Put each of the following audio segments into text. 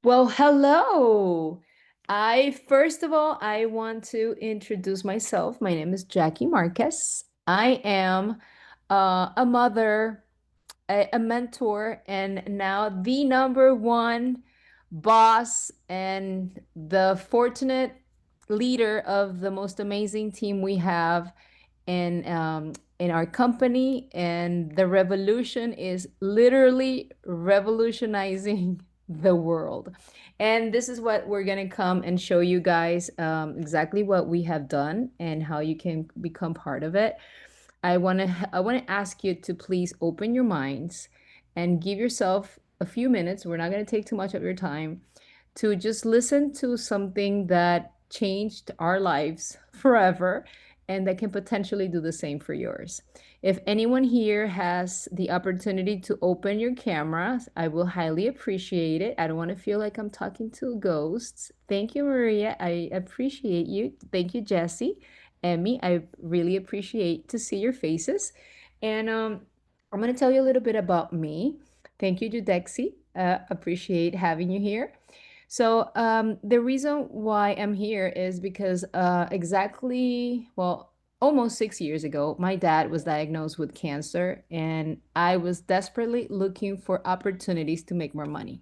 Well, hello. First of all, I want to introduce myself. My name is Jackie Marquez. I am a mother, a mentor, and now the number one boss and the fortunate leader of the most amazing team we have in our company. And the revolution is literally revolutionizing the world. And this is what we're going to come and show you guys exactly what we have done and how you can become part of it. I want to ask you to please open your minds and give yourself a few minutes. We're not going to take too much of your time to just listen to something that changed our lives forever and that can potentially do the same for yours. If anyone here has the opportunity to open your cameras, I will highly appreciate it. I don't want to feel like I'm talking to ghosts. Thank you, Maria. I appreciate you. Thank you, Jesse. Emmy, I really appreciate to see your faces. And I'm going to tell you a little bit about me. Thank you, Judexi. Appreciate having you here. So the reason why I'm here is because almost 6 years ago, my dad was diagnosed with cancer, and I was desperately looking for opportunities to make more money.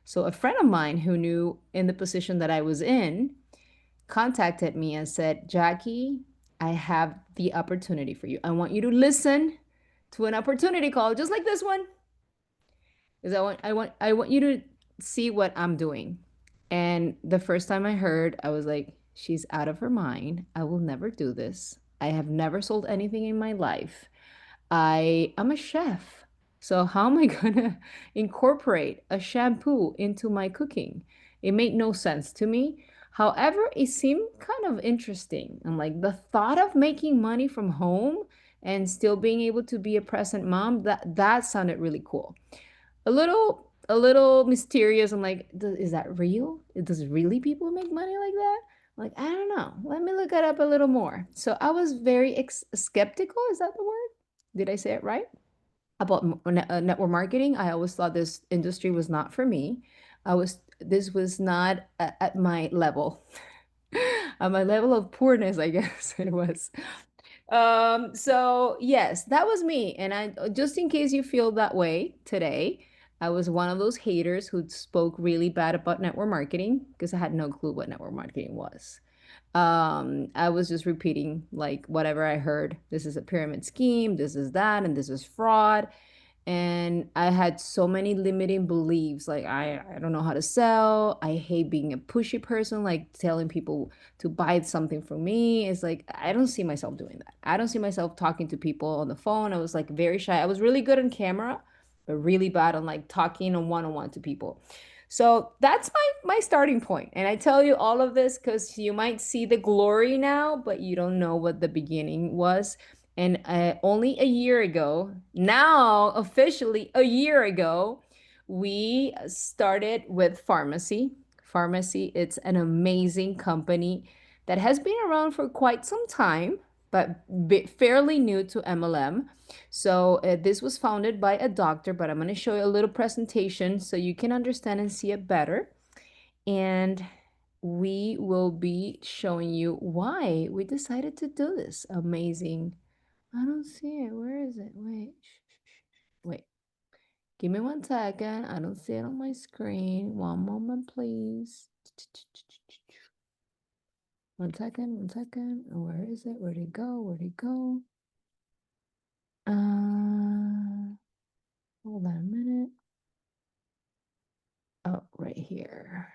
So a friend of mine who knew in the position that I was in contacted me and said, Jackie, I have the opportunity for you. I want you to listen to an opportunity call just like this one. Because I want you to see what I'm doing. And the first time I heard, I was like, she's out of her mind. I will never do this. I have never sold anything in my life. I'm a chef. So how am I gonna incorporate a shampoo into my cooking? It made no sense to me. However, it seemed kind of interesting. I'm like, the thought of making money from home and still being able to be a present mom, that sounded really cool. A little mysterious. I'm like, is that real? Does really people make money like that? Like, I don't know. Let me look it up a little more. So I was very skeptical. Is that the word? Did I say it right? About network marketing. I always thought this industry was not for me. This was not at my level. At my level of poorness, I guess it was. So yes, that was me. And I just in case you feel that way today, I was one of those haters who spoke really bad about network marketing because I had no clue what network marketing was. I was just repeating like whatever I heard. This is a pyramid scheme, this is that, and this is fraud. And I had so many limiting beliefs. Like I don't know how to sell. I hate being a pushy person, like telling people to buy something from me. It's like I don't see myself doing that. I don't see myself talking to people on the phone. I was like very shy. I was really good on camera, but really bad on like talking on one-on-one to people. So that's my starting point. And I tell you all of this because you might see the glory now, but you don't know what the beginning was. And only a year ago, now officially a year ago, we started with Farmasi. Farmasi, it's an amazing company that has been around for quite some time, but fairly new to MLM. So this was founded by a doctor, but I'm going to show you a little presentation so you can understand and see it better. And we will be showing you why we decided to do this amazing. I don't see it. Where is it? Wait. Wait. Give me 1 second. I don't see it on my screen. One moment, please. 1 second. 1 second. Where is it? Where'd it go? Where'd it go? Hold on a minute. Oh, right here.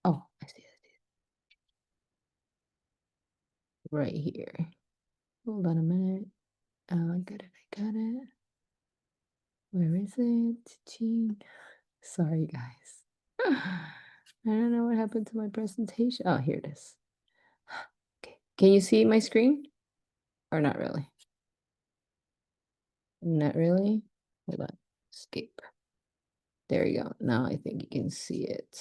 Oh, I see it. Right here. Hold on a minute. Oh, I got it. I got it. Where is it? Gee. Sorry, guys. I don't know what happened to my presentation. Oh, here it is. Okay. Can you see my screen? Or not really? Not really? Hold on. Escape. There you go. Now I think you can see it.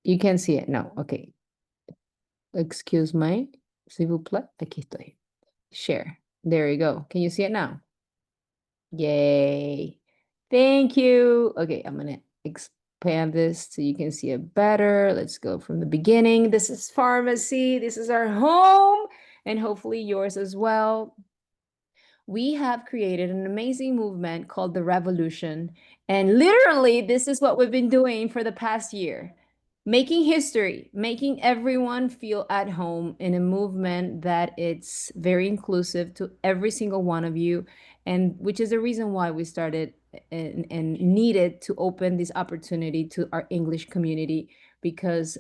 You can see it. No. Okay. Excuse me. S'il vous plaît. Aquí estoy. Share. There you go. Can you see it now? Yay. Thank you. Okay, I'm gonna expand this so you can see it better. Let's go from the beginning. This is Farmasi. This is our home, and hopefully yours as well. We have created an amazing movement called the Revolution. And literally, this is what we've been doing for the past year, making history, making everyone feel at home in a movement that it's very inclusive to every single one of you, and which is the reason why we started and needed to open this opportunity to our English community, because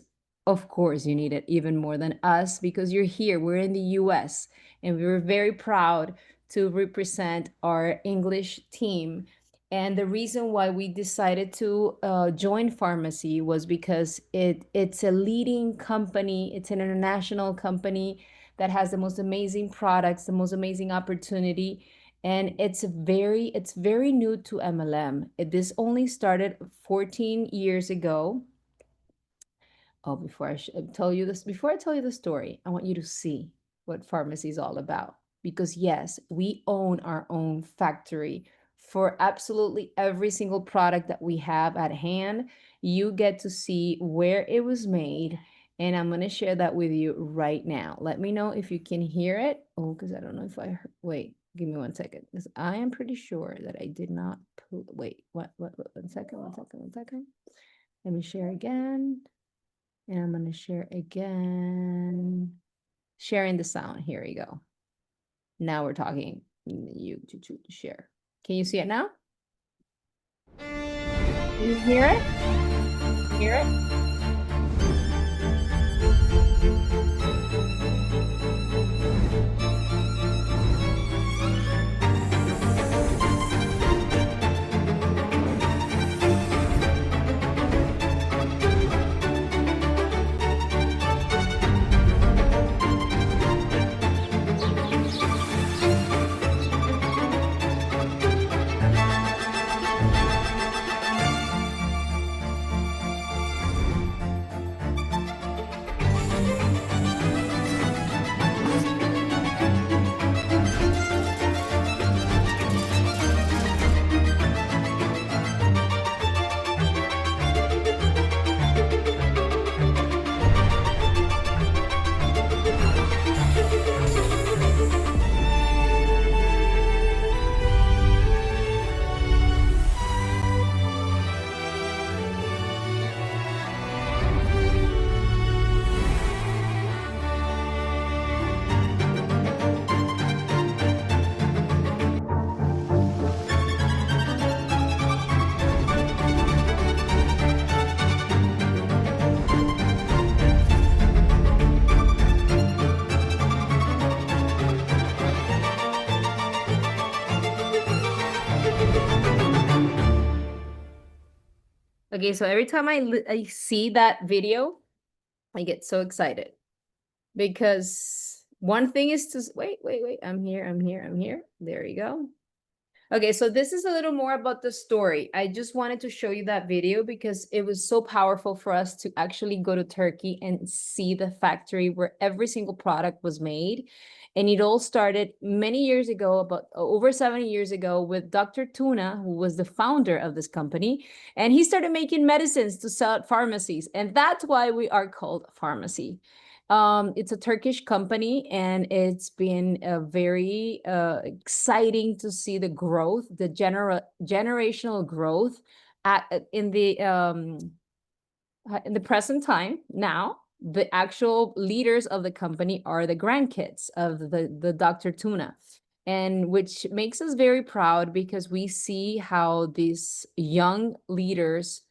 of course you need it even more than us, because you're here, we're in the US, and we were very proud to represent our English team. And the reason why we decided to join Farmasi was because it's a leading company, it's an international company that has the most amazing products, the most amazing opportunity, and it's very new to MLM. This only started 14 years ago. Oh, before I tell you the story, I want you to see what Farmasi is all about. Because yes, we own our own factory for absolutely every single product that we have at hand. You get to see where it was made, and I'm going to share that with you right now. Let me know if you can hear it. Oh, because I don't know if I heard. Wait, give me 1 second. Because I am pretty sure that I did not wait, what, 1 second, 1 second, 1 second. Let me share again. And I'm going to share again. Sharing the sound. Here we go. Now we're talking. You to share. Can you see it now? Can you hear it? Hear it? Okay, so every time I see that video, I get so excited, because one thing is to wait. I'm here. There you go. Okay, so this is a little more about the story. I just wanted to show you that video because it was so powerful for us to actually go to Turkey and see the factory where every single product was made. And it all started many years ago, about over 70 years ago, with Dr. Tuna, who was the founder of this company. And he started making medicines to sell at pharmacies. And that's why we are called Farmasi. It's a Turkish company, and it's been very exciting to see the growth, the generational growth in the present time. Now, the actual leaders of the company are the grandkids of the Dr. Tuna, and which makes us very proud because we see how these young leaders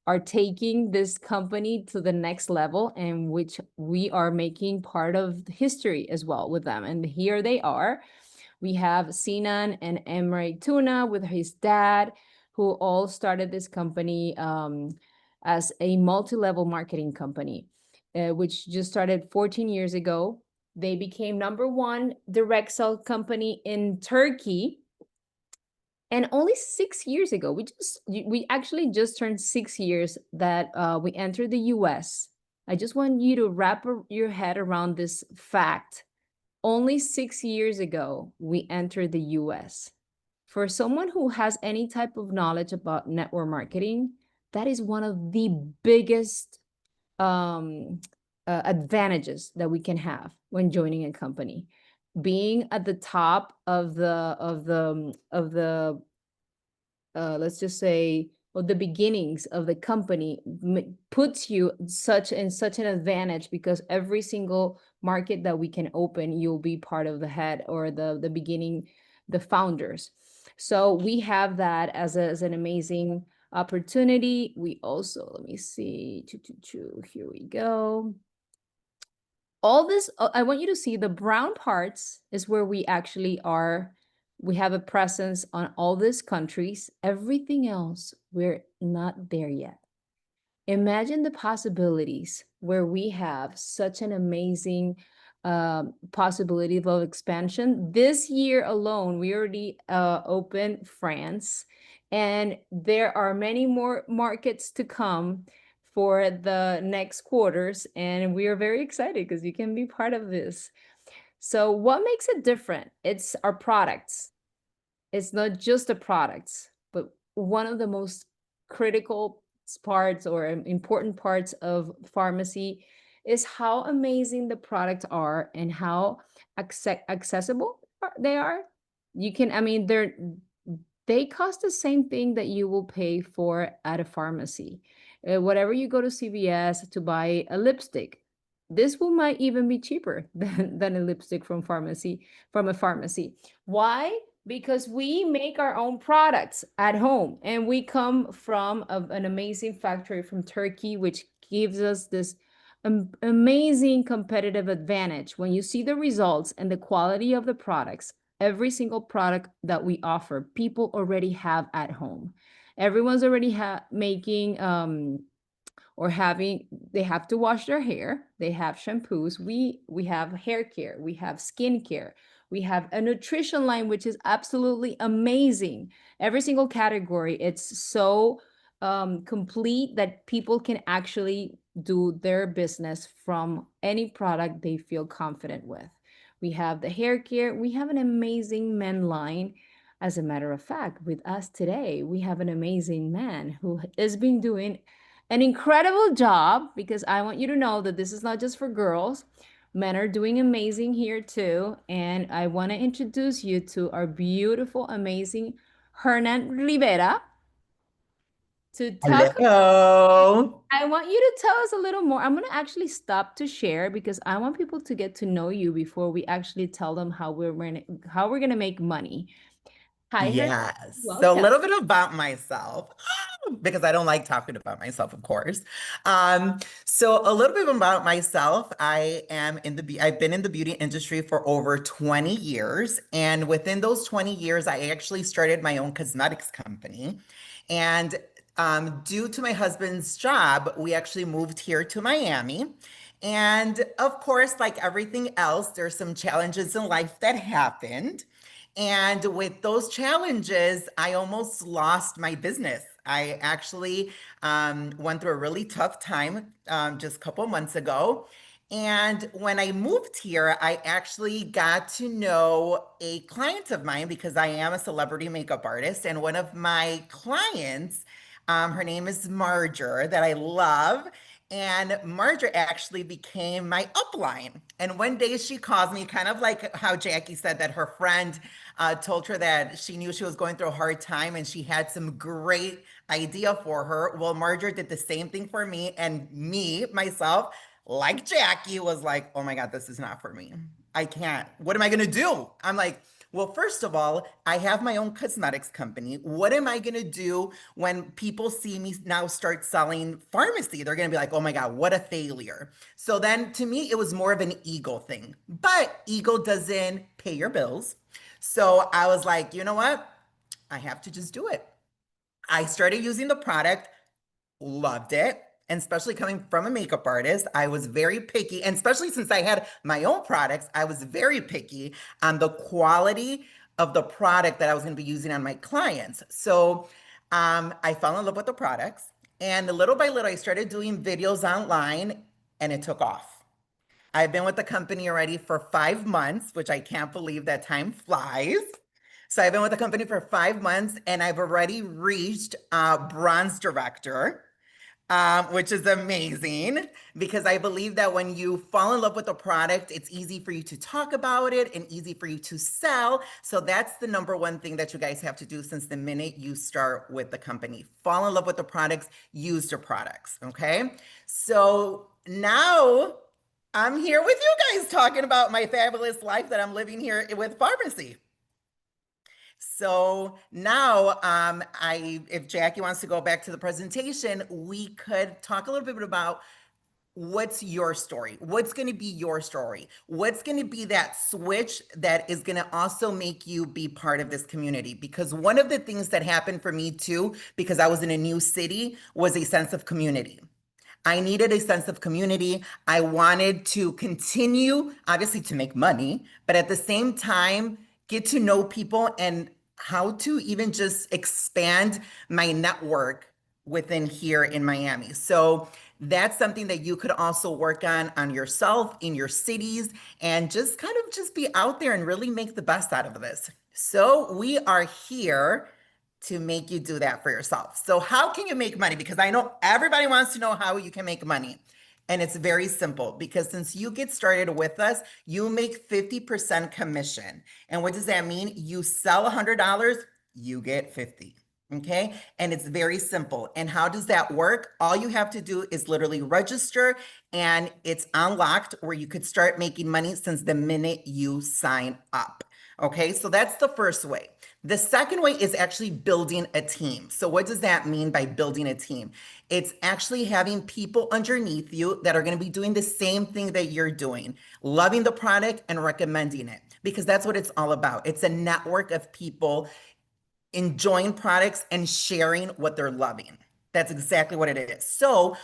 are taking this company to the next level, and which we are making part of history as well with them. And here they are. We have Sinan and Emre Tuna with his dad, who all started this company as a multi-level marketing company, which just started 14 years ago. They became #1 direct sell company in Turkey. And only 6 years ago, we actually just turned 6 years that we entered the US. I just want you to wrap your head around this fact. Only 6 years ago, we entered the US. For someone who has any type of knowledge about network marketing, that is one of the biggest um, advantages that we can have when joining a company. Being at the top of the let's just say, or the beginnings of the company puts you such an advantage, because every single market that we can open, you'll be part of the head or the beginning, the founders. So we have that as an amazing opportunity. We also, let me see, here we go. All this, I want you to see the brown parts is where we actually are. We have a presence on all these countries. Everything else, we're not there yet. Imagine the possibilities where we have such an amazing possibility of expansion. This year alone, we already opened France, and there are many more markets to come for the next quarters, and we are very excited because you can be part of this. So what makes it different? It's our products. It's not just the products, but one of the most critical parts or important parts of Farmasi is how amazing the products are and how accessible they are. You can, I mean, they cost the same thing that you will pay for at a pharmacy. Whatever you go to CVS to buy a lipstick, this will might even be cheaper than a lipstick from a pharmacy. Why? Because we make our own products at home, and we come from an amazing factory from Turkey, which gives us this amazing competitive advantage. When you see the results and the quality of the products, every single product that we offer, people already have at home. Everyone's already making or having, they have to wash their hair, they have shampoos, we have hair care, we have skin care, we have a nutrition line, which is absolutely amazing. Every single category, it's so complete that people can actually do their business from any product they feel confident with. We have the hair care, we have an amazing men line. As a matter of fact, with us today, we have an amazing man who has been doing an incredible job, because I want you to know that this is not just for girls. Men are doing amazing here too. And I want to introduce you to our beautiful, amazing Hernan Rivera to talk. Hello. I want you to tell us a little more. I'm going to actually stop to share because I want people to get to know you before we actually tell them how we're going to make money. Hi, Hernan. Yes. So a Welcome. little bit about myself, because I don't like talking about myself, of course. So a little bit about myself. I've been in the beauty industry for over 20 years. And within those 20 years, I actually started my own cosmetics company. And due to my husband's job, we actually moved here to Miami. And of course, like everything else, there's some challenges in life that happened. And with those challenges, I almost lost my business. I actually went through a really tough time just a couple months ago. And when I moved here, I actually got to know a client of mine because I am a celebrity makeup artist. And one of my clients, her name is Marger, that I love. And Marger actually became my upline. And one day she calls me, kind of like how Jackie said that her friend told her that she knew she was going through a hard time and she had some great idea for her. Well, Marger did the same thing for me, and me, myself, like Jackie, was like, oh my God, this is not for me. I can't. What am I going to do? I'm like, well, first of all, I have my own cosmetics company. What am I going to do when people see me now start selling pharmacy? They're going to be like, oh my God, what a failure. So then to me, it was more of an ego thing. But ego doesn't pay your bills. So I was like, you know what? I have to just do it. I started using the product, loved it. And especially coming from a makeup artist, I was very picky. And especially since I had my own products, I was very picky on the quality of the product that I was going to be using on my clients. So I fell in love with the products. And little by little, I started doing videos online, and it took off. I've been with the company already for 5 months, which I can't believe that time flies. So I've been with the company for 5 months and I've already reached bronze director, which is amazing because I believe that when you fall in love with a product, it's easy for you to talk about it and easy for you to sell. So that's the number one thing that you guys have to do since the minute you start with the company. Fall in love with the products, use the products. Okay. So now I'm here with you guys talking about my fabulous life that I'm living here with Pharmacy. So now, if Jackie wants to go back to the presentation, we could talk a little bit about what's your story? What's going to be your story? What's going to be that switch that is going to also make you be part of this community? Because one of the things that happened for me too, because I was in a new city, was a sense of community. I needed a sense of community. I wanted to continue, obviously, to make money, but at the same time, get to know people and how to even just expand my network within here in Miami. So that's something that you could also work on yourself in your cities and just kind of just be out there and really make the best out of this. So we are here to make you do that for yourself. So how can you make money? Because I know everybody wants to know how you can make money. And it's very simple because since you get started with us, you make 50% commission. And what does that mean? You sell $100, you get 50. Okay. And it's very simple. And how does that work? All you have to do is literally register and it's unlocked where you could start making money since the minute you sign up. Okay. So that's the first way. The second way is actually building a team. So, what does that mean by building a team? It's actually having people underneath you that are going to be doing the same thing that you're doing, loving the product and recommending it, because that's what it's all about. It's a network of people enjoying products and sharing what they're loving. That's exactly what it is. So,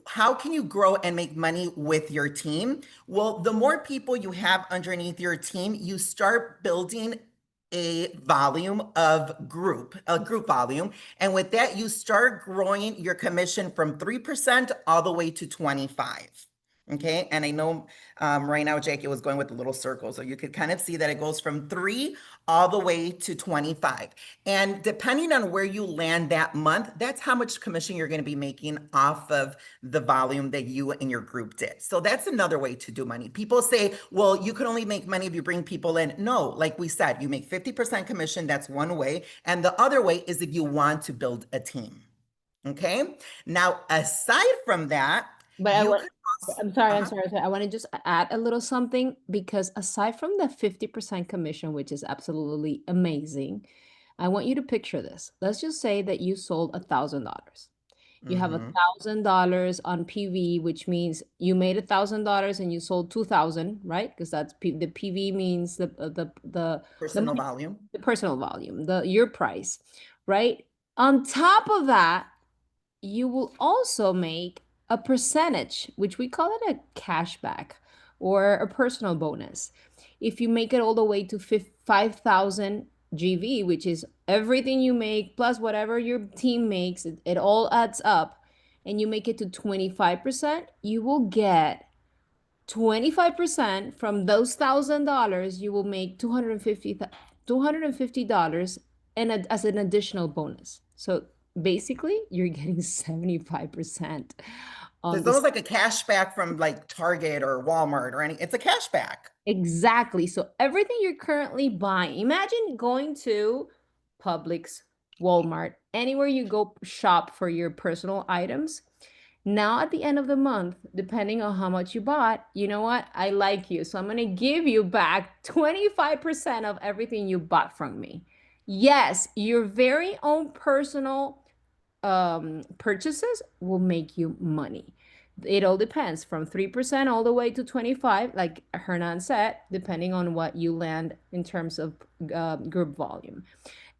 how can you grow and make money with your team? Well, the more people you have underneath your team, you start building a group volume. And with that, you start growing your commission from 3% all the way to 25. Okay. And I know right now Jackie was going with the little circle. So you could kind of see that it goes from 3 all the way to 25. And depending on where you land that month, that's how much commission you're going to be making off of the volume that you and your group did. So that's another way to do money. People say, well, you can only make money if you bring people in. No, like we said, you make 50% commission. That's one way. And the other way is if you want to build a team. Okay. Now, aside from that, But I you want, could I'm sorry, I'm uh-huh. sorry, I'm sorry. I want to just add a little something because aside from the 50% commission, which is absolutely amazing, I want you to picture this. Let's just say that you sold $1,000. You have Mm-hmm. $1,000 on PV, which means you made $1,000 and you sold 2,000, right? Because the PV means the Personal money, volume. the personal volume, the your price, right? On top of that, you will also make a percentage, which we call it a cashback or a personal bonus. If you make it all the way to 5,000 GV, which is everything you make plus whatever your team makes, it all adds up, and you make it to 25%, you will get 25% from those $1,000, you will make $250 as an additional bonus. So basically, you're getting 75% So on it's this. almost like a cash back from like Target or Walmart or it's a cash back. Exactly. So everything you're currently buying, imagine going to Publix, Walmart, anywhere you go shop for your personal items. Now at the end of the month, depending on how much you bought, you know what? I like you. So I'm going to give you back 25% of everything you bought from me. Yes, your very own personal purchases will make you money. It all depends from 3% all the way to 25, like Hernan said, depending on what you land in terms of group volume.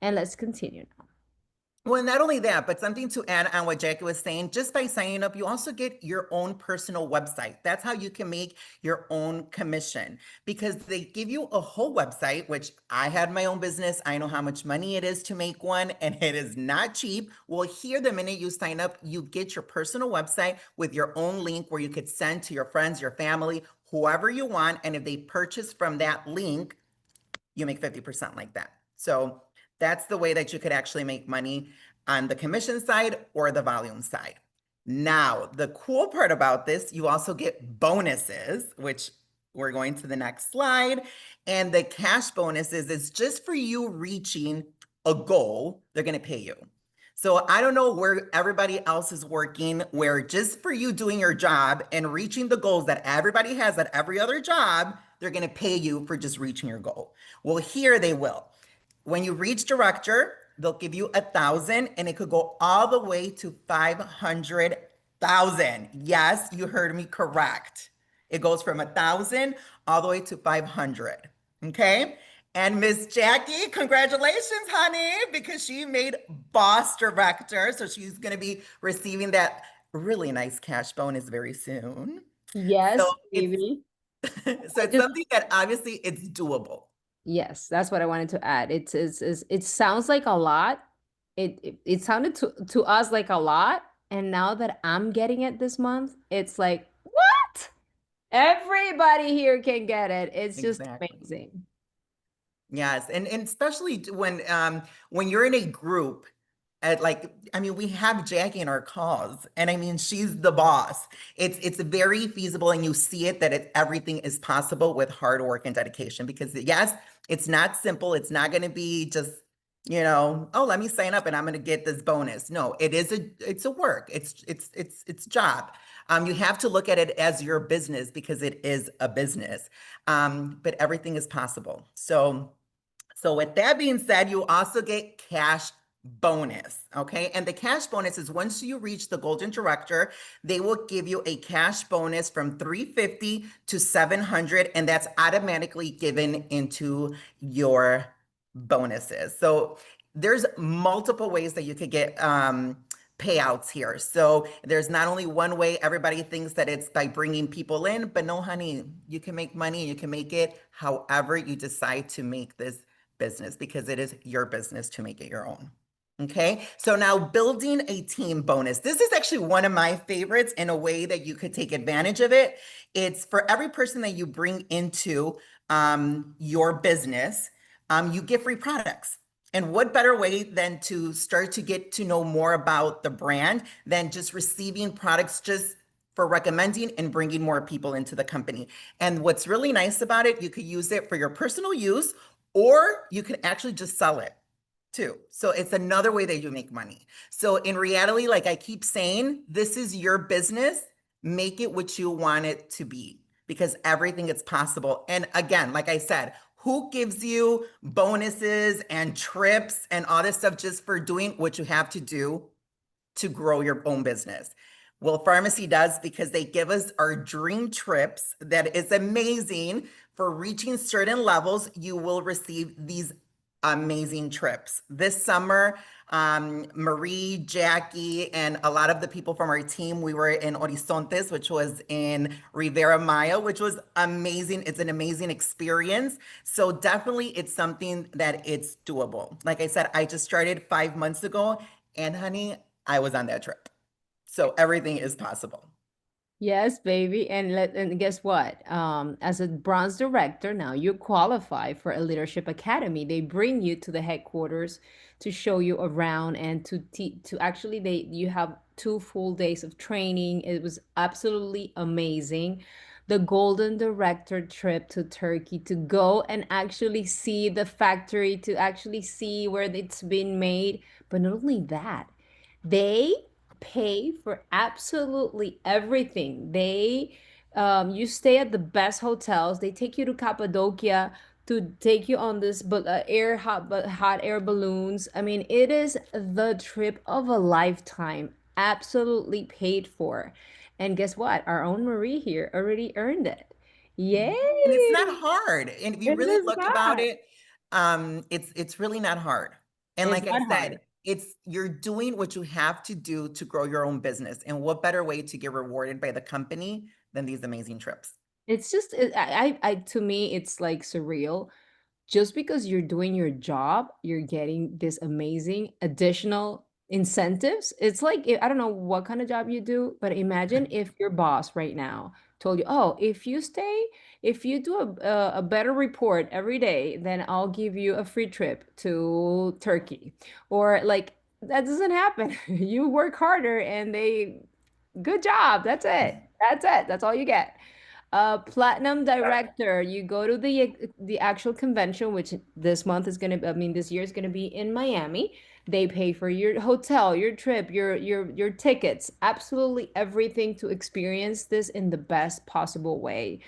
And let's continue now. Well, not only that, but something to add on what Jackie was saying, just by signing up, you also get your own personal website. That's how you can make your own commission because they give you a whole website, which I had my own business. I know how much money it is to make one, and it is not cheap. Well, here, the minute you sign up, you get your personal website with your own link where you could send to your friends, your family, whoever you want. And if they purchase from that link, you make 50% like that. So that's the way that you could actually make money on the commission side or the volume side. Now, the cool part about this, you also get bonuses, which we're going to the next slide. And the cash bonuses is just for you reaching a goal, they're going to pay you. So I don't know where everybody else is working, where just for you doing your job and reaching the goals that everybody has at every other job, they're going to pay you for just reaching your goal. Well, here they will. When you reach director, they'll give you 1,000 and it could go all the way to 500,000. Yes, you heard me correct. It goes from 1,000 all the way to 500. Okay. And Miss Jackie, congratulations, honey, because she made boss director. So she's going to be receiving that really nice cash bonus very soon. So Yes, it's baby. so I it's just something that obviously it's doable. Yes, that's what I wanted to add. It sounds like a lot. It sounded to us like a lot, and now that I'm getting it this month, it's like, what? Everybody here can get it. It's just Exactly. amazing. Yes, and especially when you're in a group at like I mean we have Jackie in our calls and I mean she's the boss. It's very feasible and you see it that everything is possible with hard work and dedication because yes, it's not simple. It's not going to be just oh let me sign up and I'm going to get this bonus. No, it's a work. It's job. You have to look at it as your business because it is a business. But everything is possible. So with that being said, you also get cash bonus, okay? And the cash bonus is once you reach the golden director, they will give you a cash bonus from 350 to 700 and that's automatically given into your bonuses. So there's multiple ways that you could get payouts here. So there's not only one way. Everybody thinks that it's by bringing people in, but no, honey, you can make money. You can make it however you decide to make this business because it is your business to make it your own. Okay, so now building a team bonus. This is actually one of my favorites in a way that you could take advantage of it. It's for every person that you bring into your business, you get free products. And what better way than to start to get to know more about the brand than just receiving products just for recommending and bringing more people into the company. And what's really nice about it, you could use it for your personal use or you can actually just sell it too. So it's another way that you make money. So in reality, like I keep saying, this is your business. Make it what you want it to be because everything is possible. And again, like I said, who gives you bonuses and trips and all this stuff just for doing what you have to do to grow your own business? Well, Farmasi does because they give us our dream trips that is amazing. For reaching certain levels, you will receive these amazing trips. This summer, Marie, Jackie, and a lot of the people from our team, we were in Horizontes, which was in Rivera Maya, which was amazing. It's an amazing experience. So definitely it's something that it's doable. Like I said, I just started 5 months ago and honey, I was on that trip. So everything is possible. Yes, baby. And guess what? As a bronze director, now you qualify for a leadership academy. They bring you to the headquarters to show you around and to actually you have 2 full days of training. It was absolutely amazing. The golden director trip to Turkey to go and actually see the factory, to actually see where it's been made. But not only that, they pay for absolutely everything. You stay at the best hotels. They take you to Cappadocia to take you on this but hot air balloons. I mean, it is the trip of a lifetime, absolutely paid for. And guess what? Our own Marie here already earned it. Yeah, and it's not Yay! hard. And if you It really is look about not. it, it's really not hard. And It's like I not said, hard. it's you're doing what you have to do to grow your own business. And what better way to get rewarded by the company than these amazing trips? It's just to me it's like surreal. Just because you're doing your job, you're getting this amazing additional. incentives. It's like I don't know what kind of job you do, but imagine if your boss right now told you, "Oh, if you do a better report every day, then I'll give you a free trip to Turkey." Or like that doesn't happen. You work harder and they good job. That's it. That's it. That's all you get. Platinum director, you go to the actual convention, which this month is gonna, I mean, this year is gonna be in Miami. They pay for your hotel, your trip, your tickets, absolutely everything to experience this in the best possible way.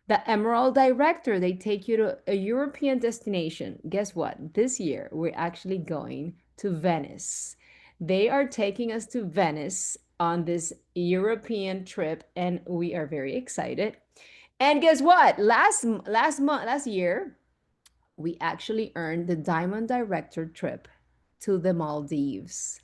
The Emerald Director, they take you to a European destination. Guess what? This year, we're actually going to Venice. They are taking us to Venice on this European trip, and we are very excited. And guess what? Last year, we actually earned the Diamond Director trip to the Maldives.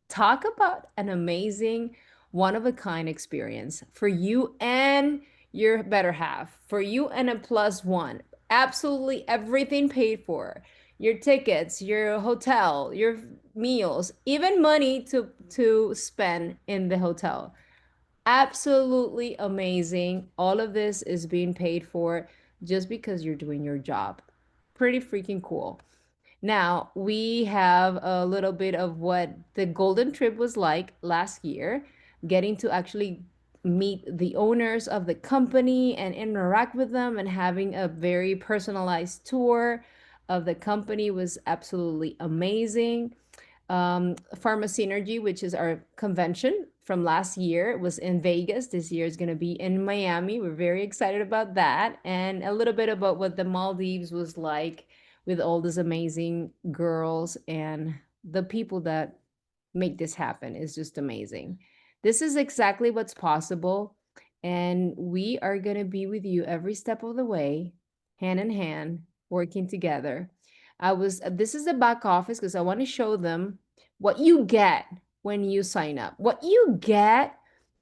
Talk about an amazing, one of a kind experience for you and your better half, for you and a plus one. Absolutely everything paid for. Your tickets, your hotel, your meals, even money to spend in the hotel. Absolutely amazing. All of this is being paid for just because you're doing your job. Pretty freaking cool. Now, we have a little bit of what the Golden Trip was like last year, getting to actually meet the owners of the company and interact with them and having a very personalized tour of the company was absolutely amazing. Farmasi Energy, which is our convention from last year, was in Vegas. This year is going to be in Miami. We're very excited about that. And a little bit about what the Maldives was like with all these amazing girls and the people that make this happen is just amazing. This is exactly what's possible. And we are going to be with you every step of the way, hand in hand, working together. This is the back office because I want to show them what you get when you sign up, what you get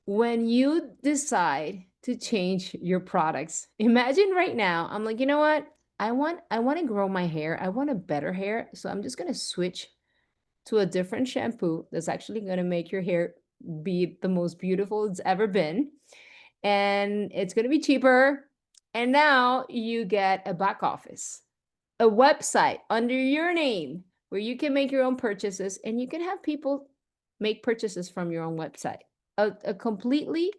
when you decide to change your products. Imagine right now, I'm like, you know what? I want to grow my hair. I want a better hair. So I'm just going to switch to a different shampoo that's actually going to make your hair be the most beautiful it's ever been. And it's going to be cheaper. And now you get a back office, a website under your name where you can make your own purchases and you can have people make purchases from your own website. A completely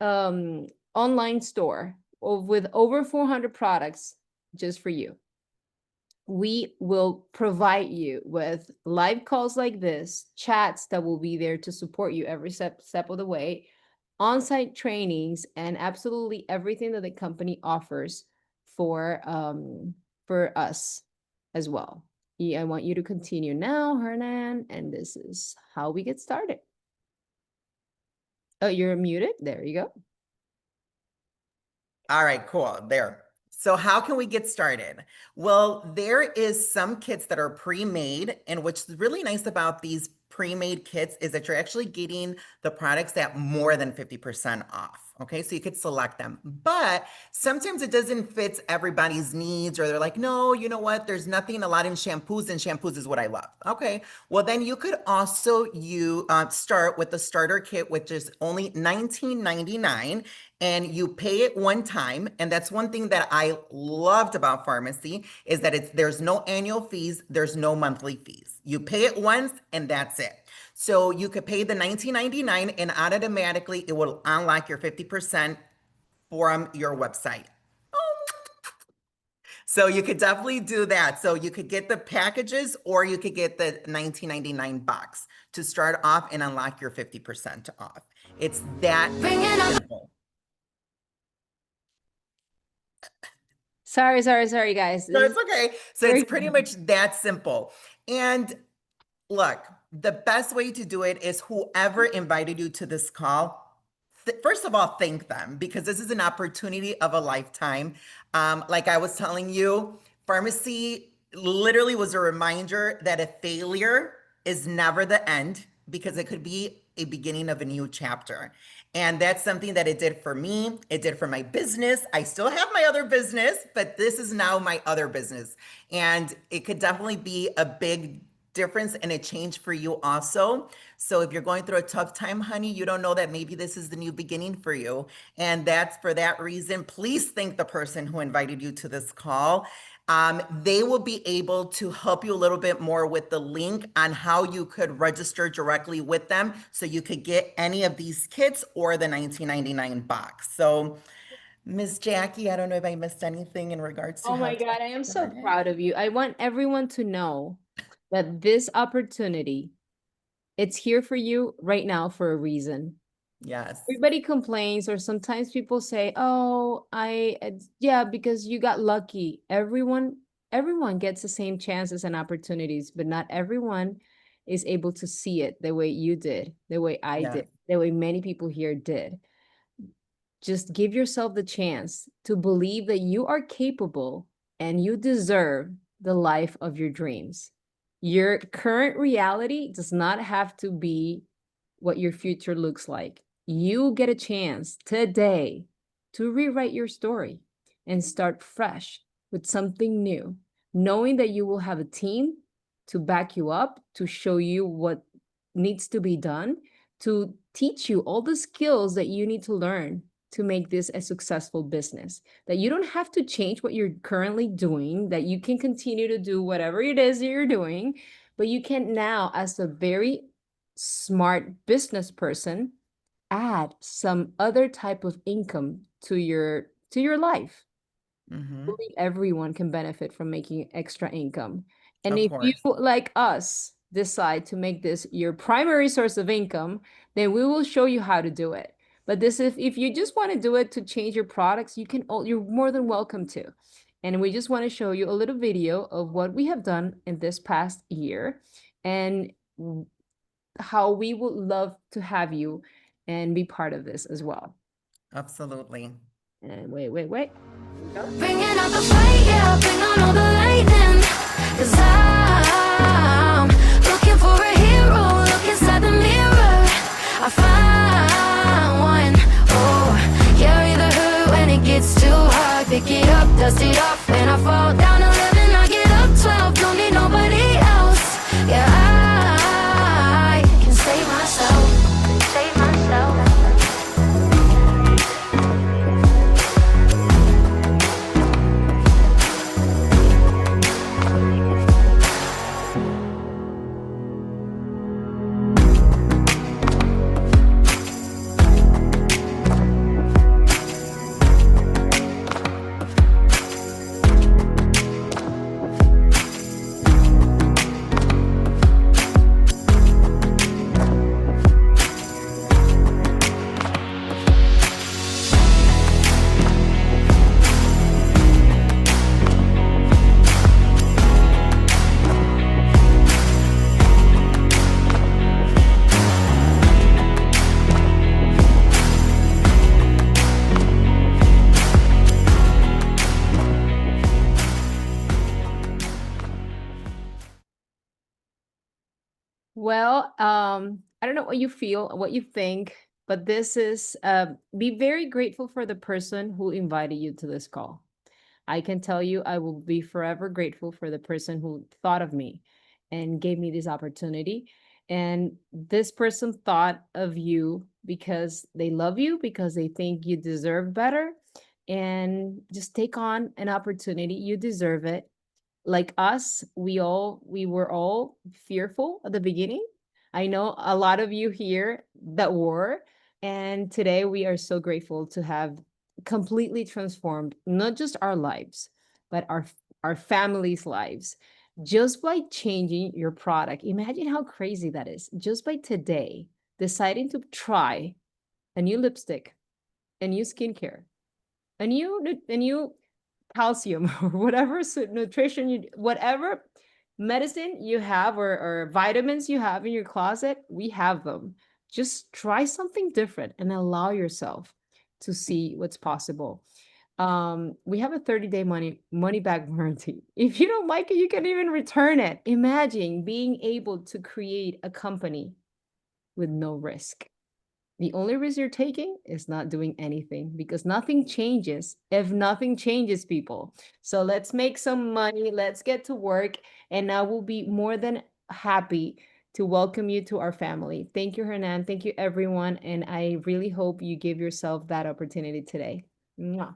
online store with over 400 products just for you. We will provide you with live calls like this, chats that will be there to support you every step of the way, on-site trainings, and absolutely everything that the company offers for us as well. I want you to continue now, Hernan, and this is how we get started. Oh, you're muted. There you go. All right, cool. There. So how can we get started? Well, there is some kits that are pre-made, and what's really nice about these pre-made kits is that you're actually getting the products at more than 50% off. Okay, so you could select them, but sometimes it doesn't fit everybody's needs, or they're like, no, you know what? There's nothing a lot in shampoos, and shampoos is what I love. Okay, well then you could also start with the starter kit, which is only $19.99, and you pay it one time. And that's one thing that I loved about Farmasi is that there's no annual fees, there's no monthly fees. You pay it once and that's it. So you could pay the $19.99 and automatically it will unlock your 50% from your website. So you could definitely do that. So you could get the packages or you could get the $19.99 box to start off and unlock your 50% off. It's that simple. Sorry, guys. No, This it's is okay. So it's very pretty much that simple. And look, the best way to do it is whoever invited you to this call, first of all, thank them because this is an opportunity of a lifetime. Like I was telling you, pharmacy literally was a reminder that a failure is never the end because it could be a beginning of a new chapter. And that's something that it did for me. It did for my business. I still have my other business, but this is now my other business. And it could definitely be a big difference and a change for you also. So if you're going through a tough time, honey, you don't know that maybe this is the new beginning for you. And that's for that reason. Please thank the person who invited you to this call. They will be able to help you a little bit more with the link on how you could register directly with them so you could get any of these kits or the 1999 box. So, Miss Jackie, I don't know if I missed anything in regards to Oh how my to God, get I am so started. proud of you. I want everyone to know that this opportunity, it's here for you right now for a reason. Yes. Everybody complains, or sometimes people say, "Oh, yeah, because you got lucky." Everyone gets the same chances and opportunities, but not everyone is able to see it the way you did, the way I Yes. did, the way many people here did. Just give yourself the chance to believe that you are capable and you deserve the life of your dreams. Your current reality does not have to be what your future looks like. You get a chance today to rewrite your story and start fresh with something new, knowing that you will have a team to back you up, to show you what needs to be done, to teach you all the skills that you need to learn to make this a successful business. That you don't have to change what you're currently doing, that you can continue to do whatever it is that you're doing, but you can now, as a very smart business person, add some other type of income to your life. Mm-hmm. Believe everyone can benefit from making extra income. And Of if you, course. like us, decide to make this your primary source of income, then we will show you how to do it. But this, if you just want to do it to change your products, you're more than welcome to. And we just want to show you a little video of what we have done in this past year and how we would love to have you and be part of this as well. Absolutely. And wait. Here we go. Bringing out the fight, yeah, bring on all the lightning. 'Cause I'm looking for a hero, look inside the mirror. I find one, oh, carry the hurt when it gets too hard. Pick it up, dust it off, when I fall down 11, I get up 12, don't need nobody else. Yeah, I can save myself, save myself. Well, I don't know what you feel, what you think, but this is be very grateful for the person who invited you to this call. I can tell you, I will be forever grateful for the person who thought of me and gave me this opportunity. And this person thought of you because they love you, because they think you deserve better. And just take on an opportunity. You deserve it. Like us, we were all fearful at the beginning. I know a lot of you here that were, and today we are so grateful to have completely transformed not just our lives, but our families' lives just by changing your product. Imagine how crazy that is. Just by today deciding to try a new lipstick, a new skincare, a new calcium or whatever nutrition whatever medicine you have or vitamins you have in your closet, we have them. Just try something different and allow yourself to see what's possible. We have a 30-day money back warranty. If you don't like it, you can even return it. Imagine being able to create a company with no risk. The only risk you're taking is not doing anything, because nothing changes if nothing changes, people. So let's make some money. Let's get to work. And I will be more than happy to welcome you to our family. Thank you, Hernan. Thank you, everyone. And I really hope you give yourself that opportunity today. Mwah.